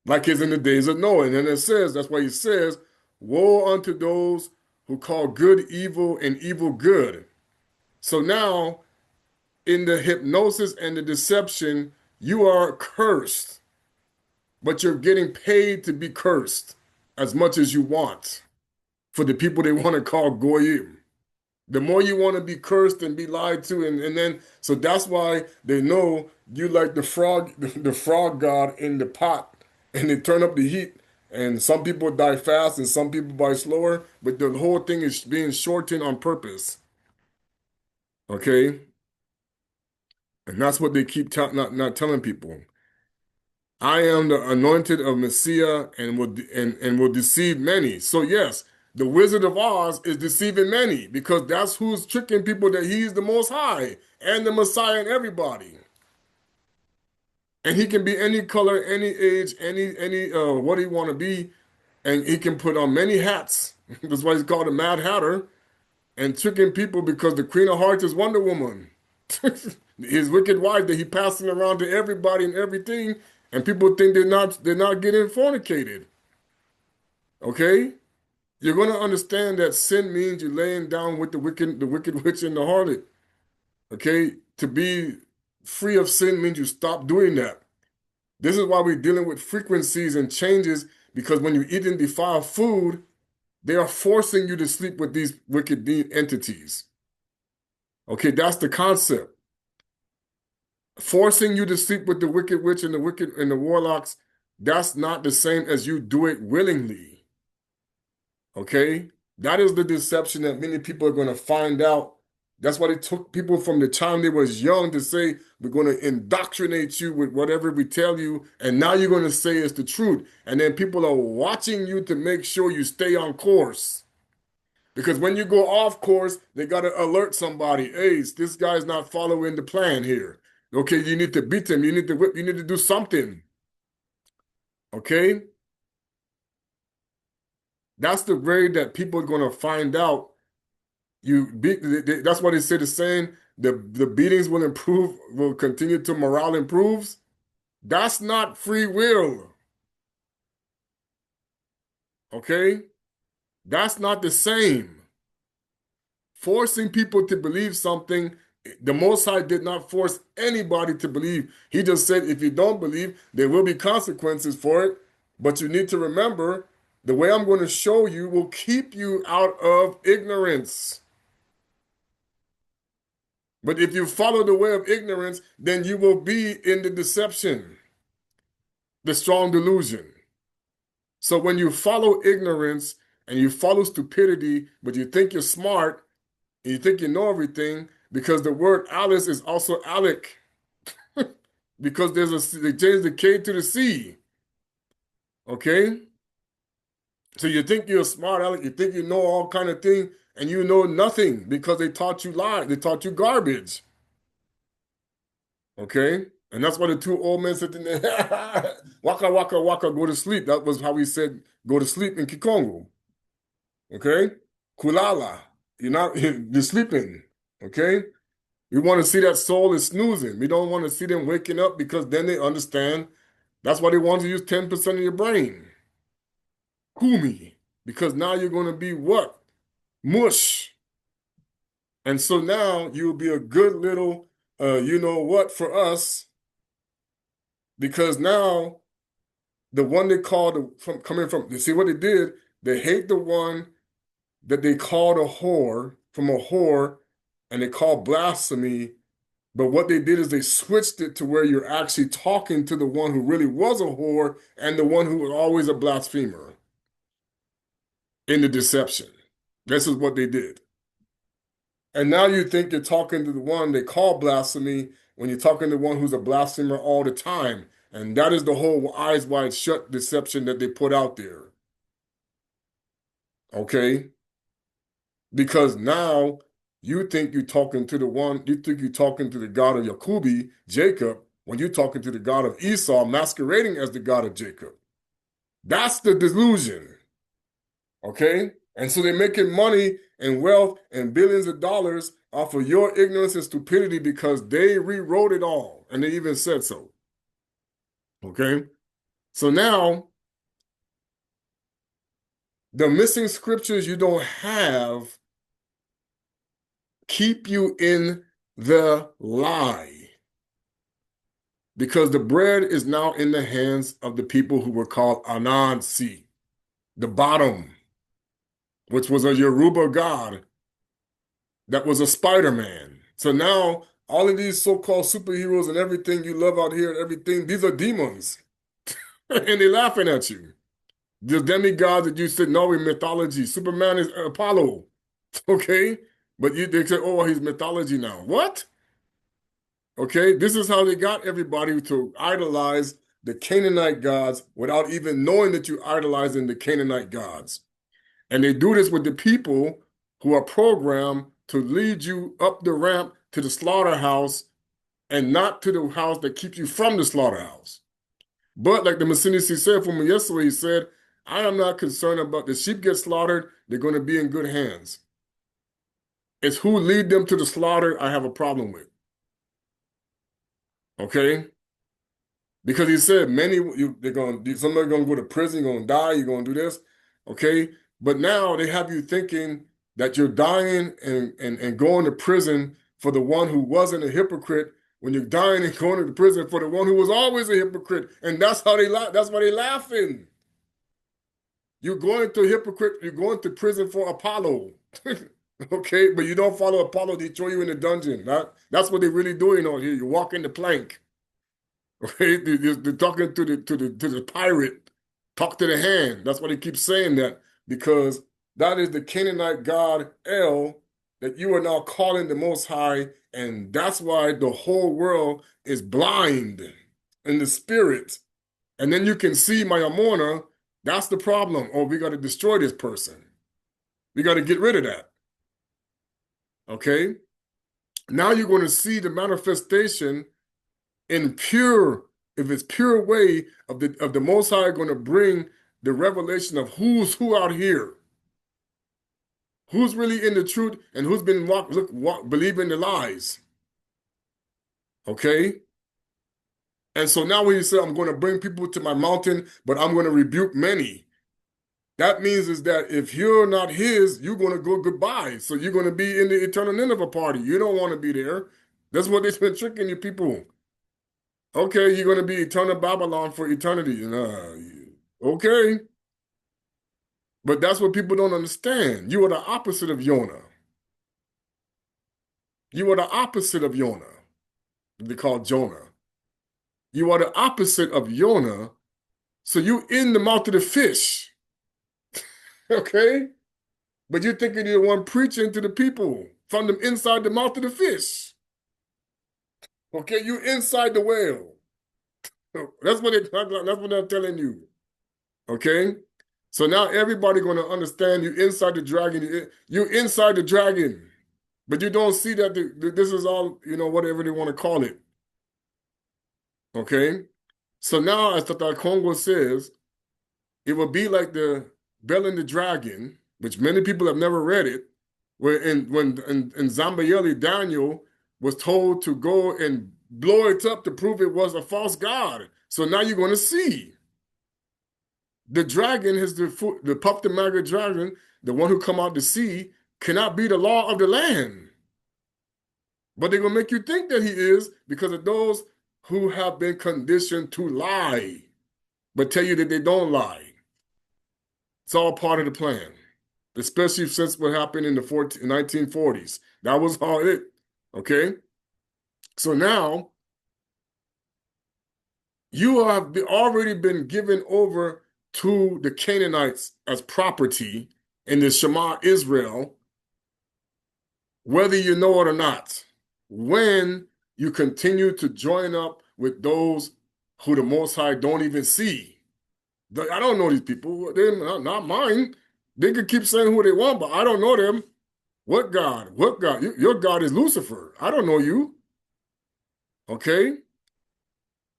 like is in the days of Noah. And then it says, that's why he says, woe unto those who call good evil and evil good. So now, in the hypnosis and the deception, you are cursed, but you're getting paid to be cursed as much as you want for the people they want to call goyim. The more you want to be cursed and be lied to, and then so that's why they know you like the frog god in the pot, and they turn up the heat. And some people die fast, and some people die slower. But the whole thing is being shortened on purpose. Okay, and that's what they keep not telling people. I am the anointed of Messiah and will deceive many. So yes, the Wizard of Oz is deceiving many because that's who's tricking people that he's the Most High and the Messiah and everybody. And he can be any color, any age, any what he want to be, and he can put on many hats. That's why he's called a Mad Hatter and tricking people because the Queen of Hearts is Wonder Woman. His wicked wife that he passing around to everybody and everything, and people think they're not getting fornicated. Okay? You're gonna understand that sin means you're laying down with the wicked witch and the harlot. Okay? To be free of sin means you stop doing that. This is why we're dealing with frequencies and changes, because when you're eating defiled food, they are forcing you to sleep with these wicked entities. Okay, that's the concept. Forcing you to sleep with the wicked witch and the wicked and the warlocks, that's not the same as you do it willingly. Okay? That is the deception that many people are going to find out. That's why it took people from the time they was young to say, we're going to indoctrinate you with whatever we tell you, and now you're going to say it's the truth. And then people are watching you to make sure you stay on course. Because when you go off course, they got to alert somebody. Hey, this guy's not following the plan here. Okay, you need to beat him. You need to whip. You need to do something. Okay? That's the way that people are going to find out. You beat. That's why they say the saying, the beatings will improve, will continue till morale improves. That's not free will. Okay? That's not the same. Forcing people to believe something, the Most High did not force anybody to believe. He just said, if you don't believe, there will be consequences for it. But you need to remember, the way I'm going to show you will keep you out of ignorance. But if you follow the way of ignorance, then you will be in the deception, the strong delusion. So when you follow ignorance and you follow stupidity, but you think you're smart, and you think you know everything, because the word Alice is also Alec, because they changed the K to the C. Okay? So you think you're smart, Alec, you think you know all kind of thing, and you know nothing because they taught you lies, they taught you garbage. Okay? And that's why the two old men sitting there, waka, waka, waka, go to sleep. That was how he said, go to sleep in Kikongo. Okay? Kulala. You're not, you're sleeping. Okay? We want to see that soul is snoozing. We don't want to see them waking up because then they understand. That's why they want to use 10% of your brain. Kumi. Because now you're going to be what? Mush. And so now you'll be a good little, you know what, for us. Because now the one they called from coming from, you see what they did? They hate the one that they called a whore from a whore, and they call blasphemy But what they did is they switched it to where you're actually talking to the one who really was a whore and the one who was always a blasphemer in the deception. This is what they did. And now you think you're talking to the one they call blasphemy when you're talking to one who's a blasphemer all the time. And that is the whole eyes wide shut deception that they put out there. Okay? Because now you think you're talking to the one, you think you're talking to the God of Jacobi, Jacob, when you're talking to the God of Esau, masquerading as the God of Jacob. That's the delusion. Okay? And so they're making money and wealth and billions of dollars off of your ignorance and stupidity because they rewrote it all. And they even said so. Okay? So now, the missing scriptures you don't have keep you in the lie. Because the bread is now in the hands of the people who were called Anansi, the bottom, which was a Yoruba god that was a Spider-Man. So now all of these so-called superheroes and everything you love out here, everything, these are demons. And they're laughing at you. The demigods that you said, no, in mythology, Superman is Apollo. Okay? But they say, oh, he's mythology now. What? Okay? This is how they got everybody to idolize the Canaanite gods without even knowing that you're idolizing the Canaanite gods. And they do this with the people who are programmed to lead you up the ramp to the slaughterhouse and not to the house that keeps you from the slaughterhouse. But like the Masquerade said from me yesterday, he said, I am not concerned about the sheep get slaughtered, they're going to be in good hands. It's who lead them to the slaughter I have a problem with. Okay? Because he said somebody's going to go to prison, you're going to die, you're going to do this. Okay? But now they have you thinking that you're dying and going to prison for the one who wasn't a hypocrite when you're dying and going to prison for the one who was always a hypocrite. And that's how that's why they're laughing. You're going to hypocrite, you're going to prison for Apollo. Okay, but you don't follow Apollo, they throw you in the dungeon. That's what they're really doing out here. You're walking the plank. Okay, they're talking to the pirate. Talk to the hand. That's why they keep saying that, because that is the Canaanite god El that you are now calling the Most High, and that's why the whole world is blind in the spirit. And then you can see Mayamona. That's the problem. Oh, we got to destroy this person. We got to get rid of that. Okay? Now you're going to see the manifestation in pure, if it's pure way of the Most High going to bring the revelation of who's who out here. Who's really in the truth and who's been believing the lies. Okay? And so now when you say, I'm going to bring people to my mountain, but I'm going to rebuke many, that means is that if you're not his, you're going to go goodbye. So you're going to be in the eternal Nineveh party. You don't want to be there. That's what they've been tricking you people. Okay, you're going to be eternal Babylon for eternity. Okay. But that's what people don't understand. You are the opposite of Jonah. You are the opposite of Jonah. They call Jonah. You are the opposite of Jonah. So you in the mouth of the fish. Okay? But you're thinking you're the one preaching to the people from them inside the mouth of the fish. Okay, you inside the whale. That's what they're telling you. Okay? So now everybody going to understand you inside the dragon. You're inside the dragon. But you don't see that this is all, whatever they want to call it. Okay? So now, as Tata Kongo says, it will be like the Bell and the Dragon, which many people have never read it, where when Zambayeli, Daniel was told to go and blow it up to prove it was a false god. So now you're going to see. The dragon is the puff the maggot dragon, the one who come out to sea, cannot be the law of the land. But they're going to make you think that he is because of those who have been conditioned to lie, but tell you that they don't lie. It's all part of the plan, especially since what happened in the 1940s. That was all it, okay? So now you have already been given over to the Canaanites as property in the Shema Israel, whether you know it or not. When you continue to join up with those who the Most High don't even see. I don't know these people. They're not mine. They could keep saying who they want, but I don't know them. What God? What God? Your God is Lucifer. I don't know you. Okay?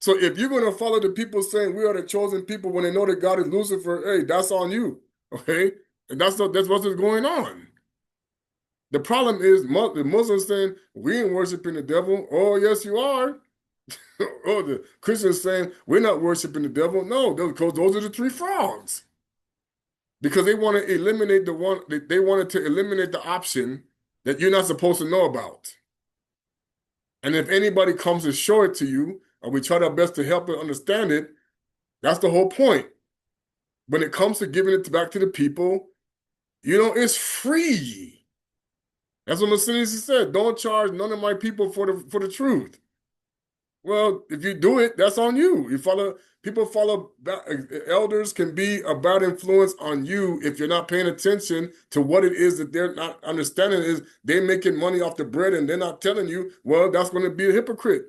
So if you're going to follow the people saying we are the chosen people when they know that God is Lucifer, hey, that's on you. Okay? And that's what's going on. The problem is the Muslims saying we ain't worshiping the devil. Oh, yes, you are. Oh, the Christians saying we're not worshiping the devil. No, because those are the three frogs. Because they want to eliminate the one, they wanted to eliminate the option that you're not supposed to know about. And if anybody comes to show it to you, or we try our best to help and understand it, that's the whole point. When it comes to giving it back to the people, it's free. That's what Masquerade said. Don't charge none of my people for the truth. Well, if you do it, that's on you. People follow elders can be a bad influence on you if you're not paying attention to what it is that they're not understanding is they're making money off the bread and they're not telling you, well, that's going to be a hypocrite.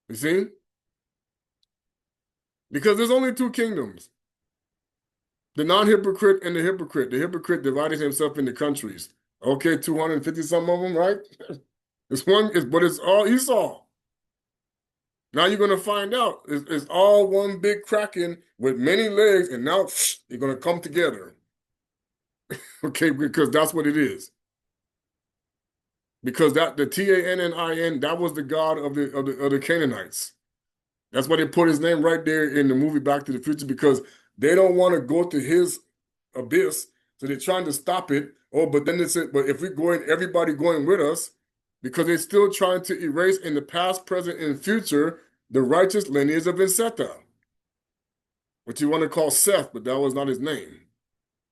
You see? Because there's only two kingdoms. The non-hypocrite and the hypocrite. The hypocrite divided himself into countries. Okay, 250 some of them, right? But it's all Esau. Now you're going to find out it's all one big kraken with many legs, and now you're going to come together. Okay, because that's what it is. Because the Tannin, that was the god of the Canaanites. That's why they put his name right there in the movie Back to the Future, because they don't want to go to his abyss, so they're trying to stop it. Oh, but then they said, but if we're going, everybody going with us, because they're still trying to erase in the past, present, and future the righteous lineage of Enseta, which you want to call Seth, but that was not his name.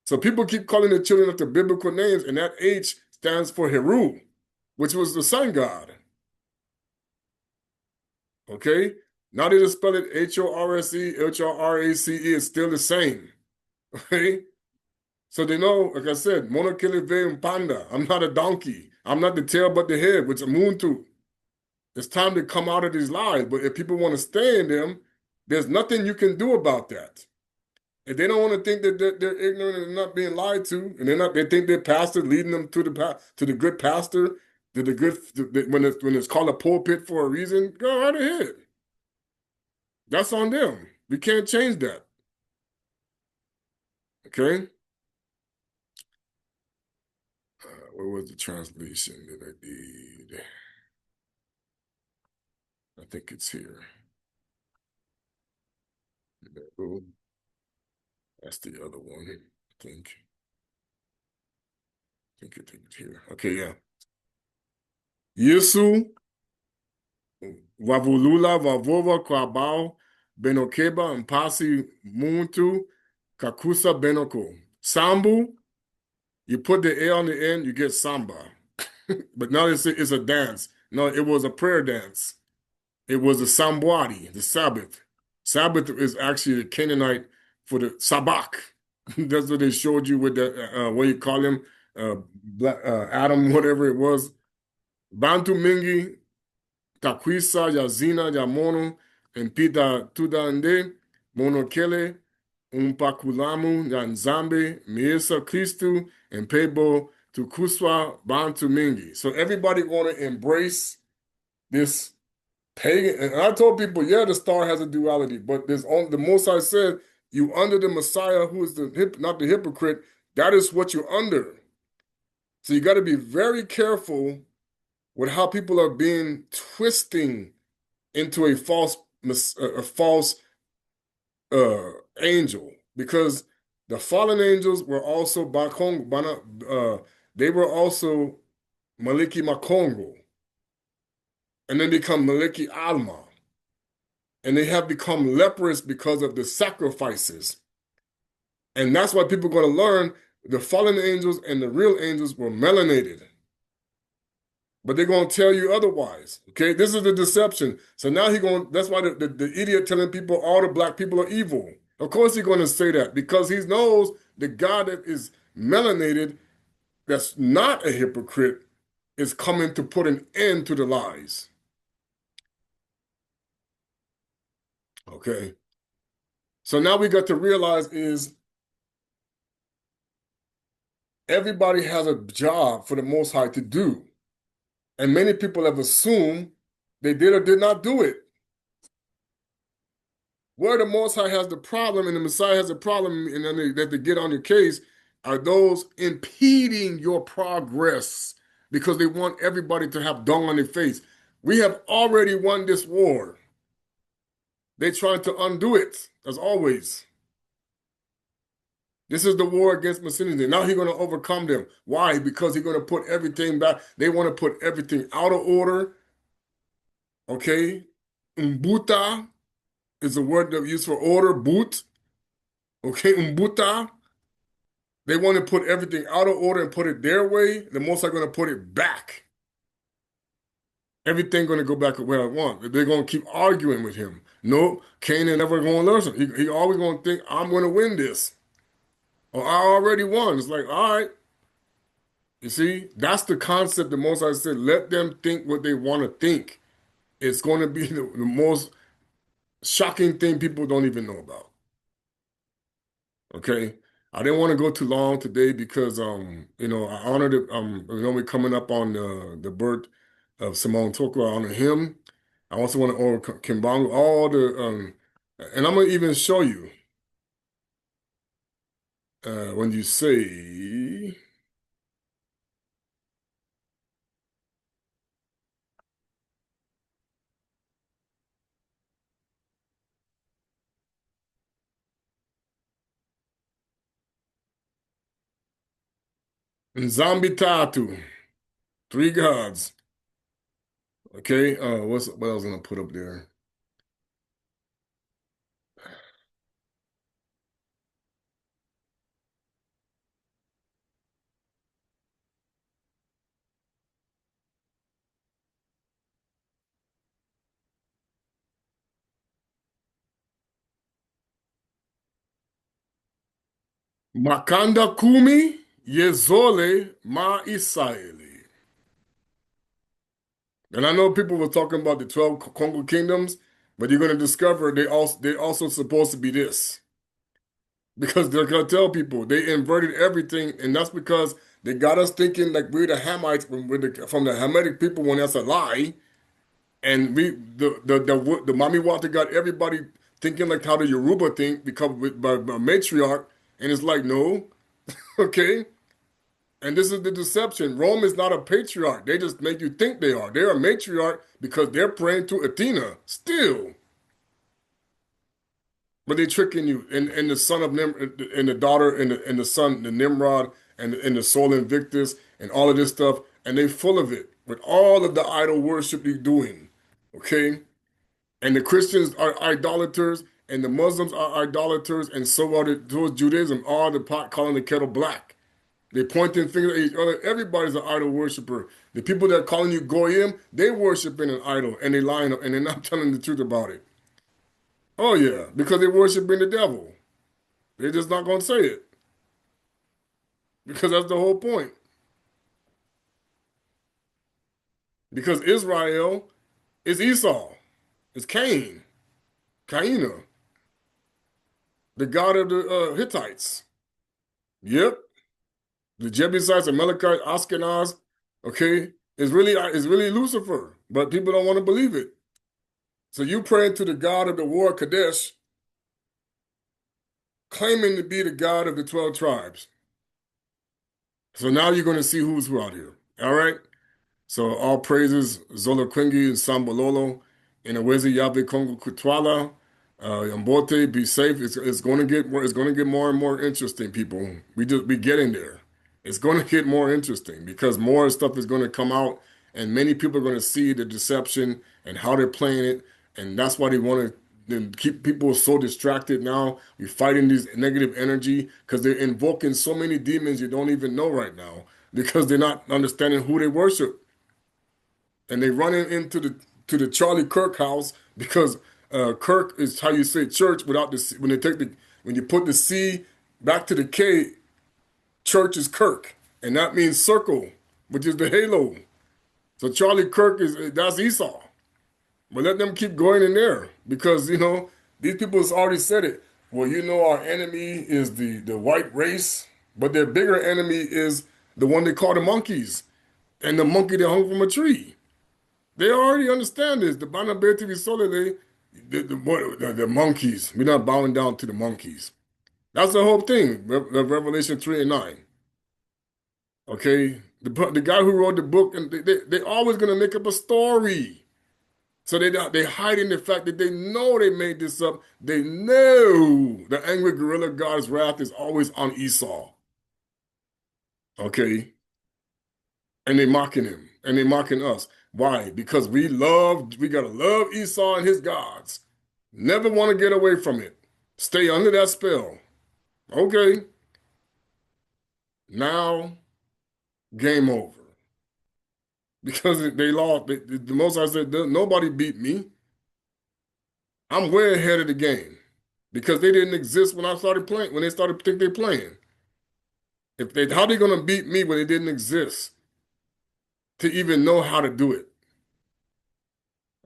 So people keep calling the children after biblical names, and that H stands for Heru, which was the sun god. Okay? Now they just spell it Horse, Hrace, it's still the same. Okay? So they know, like I said, Monokele ve panda. I'm not a donkey. I'm not the tail but the head, which is Muntu. It's time to come out of these lies. But if people want to stay in them, there's nothing you can do about that. If they don't want to think that they're ignorant and not being lied to, and they think their pastor leading them to the good pastor, when it's called a pulpit for a reason, go right ahead. That's on them. We can't change that. Okay? What was the translation that I did? I think it's here. That's the other one, I think. I think it's here. Okay, yeah. Yesu wavulula vavova kwabao benokeba mpasi muntu kakusa benoko. Sambu, you put the A on the end, you get samba. But now it's a dance. No, it was a prayer dance. It was the Sambwadi, the Sabbath. Sabbath is actually the Canaanite for the Sabak. That's what they showed you with the, what you call him, Adam, whatever it was. Bantu Mingi, Takwisa, Yazina, Yamono, and Pita Tudande, Monokele, Umpakulamu, Yanzambe, Miesa Kristu, and Pebo Tukuswa, Bantu Mingi. So everybody want to embrace this pagan. And I told people, yeah, the star has a duality, but there's on the Most High said, you under the Messiah, who is not the hypocrite. That is what you're under. So you got to be very careful with how people are being twisting into a false angel, because the fallen angels were also they were also Maliki Makongo, and then become Maliki Alma. And they have become leprous because of the sacrifices. And that's why people are going to learn the fallen angels and the real angels were melanated. but they're gonna tell you otherwise. Okay, this is the deception. So now he going. That's why the idiot telling people all the black people are evil. Of course he's going to say that because he knows the God that is melanated, that's not a hypocrite, is coming to put an end to the lies. Okay, so now we got to realize is everybody has a job for the Most High to do, and many people have assumed they did or did not do it. Where the Most High has the problem and the Messiah has a problem, and then they get on your case, are those impeding your progress because they want everybody to have dung on their face. We have already won this war. They're trying to undo it, as always. This is the war against Masquerade. Now he's going to overcome them. Why? Because he's going to put everything back. They want to put everything out of order. Okay? Umbuta is a word that we use for order. Boot. Okay? Umbuta. They want to put everything out of order and put it their way. The most are going to put it back. Everything going to go back to where I want. They're going to keep arguing with him. Nope, Kaina never going to listen. He always going to think, I'm going to win this. Or I already won. It's like, all right. You see, that's the concept the most I said. Let them think what they want to think. It's going to be the most shocking thing people don't even know about. Okay. I didn't want to go too long today because I honored it. We're coming up on the birth of Simone Toko. I honor him. I also want to honor Kimbangu, all the and I'm gonna even show you when you say Nzambi Tatu, three gods. Okay, what else gonna put up there? Makanda Kumi Yezole Ma Israeli. And I know people were talking about the 12 Congo kingdoms, but you're going to discover they also supposed to be this. Because they're going to tell people they inverted everything, and that's because they got us thinking like we're the Hamites from the Hamitic people when that's a lie. And the Mami Wata got everybody thinking like how the Yoruba think because by matriarch, and it's like, no, okay. And this is the deception. Rome is not a patriarch. They just make you think they are. They're a matriarch because they're praying to Athena still. But they're tricking you. And the son of and the daughter and the son, the Nimrod and the Sol Invictus and all of this stuff. And they full of it with all of the idol worship they're doing. Okay? And the Christians are idolaters and the Muslims are idolaters and so are those Judaism, all the pot calling the kettle black. They pointing fingers at each other. Everybody's an idol worshiper. The people that are calling you goyim, they worshiping an idol and they lying and they're not telling the truth about it. Oh yeah, because they worshiping the devil. They're just not going to say it because that's the whole point. Because Israel is Esau, it's Cain, Kaina, the god of the Hittites. Yep, the Jebusites, Amalekites, Ashkenaz. Okay, it's really Lucifer, but people don't want to believe it. So you praying to the God of the war Kadesh, claiming to be the God of the 12 tribes. So now you're going to see who's who out here. All right? So all praises, Zola Quingi and Sambololo, and Awezi Yahweh Kongo Kutwala, Yambote, be safe. It's going to get more, it's going to get more and more interesting, people. We getting there. It's going to get more interesting because more stuff is going to come out, and many people are going to see the deception and how they're playing it, and that's why they want to keep people so distracted now. We're fighting this negative energy because they're invoking so many demons you don't even know right now because they're not understanding who they worship. and they running into the Charlie Kirk house because Kirk is how you say church without the when they take the when you put the C back to the K, church is Kirk, and that means circle, which is the halo. So Charlie Kirk is that's Esau. But let them keep going in there because these people has already said it. Well, our enemy is the white race, but their bigger enemy is the one they call the monkeys and the monkey that hung from a tree. They already understand this. The Banabeti Solele, the monkeys. We're not bowing down to the monkeys. That's the whole thing. Revelation 3 and 9. Okay? The guy who wrote the book, and they always going to make up a story. So they hiding the fact that they know they made this up. They know the angry gorilla God's wrath is always on Esau. Okay? And they mocking him. And they mocking us. Why? Because we gotta love Esau and his gods. Never want to get away from it. Stay under that spell. Okay. Now, game over. Because they lost. The Most I said, nobody beat me. I'm way ahead of the game. Because they didn't exist when I started playing, when they started think they playing. How they gonna beat me when they didn't exist to even know how to do it?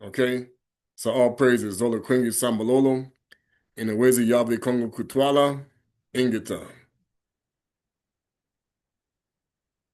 Okay? So all praises. Zola Quingi Sambalolo, in the ways of Yahweh Kongo Kutwala, Ingita.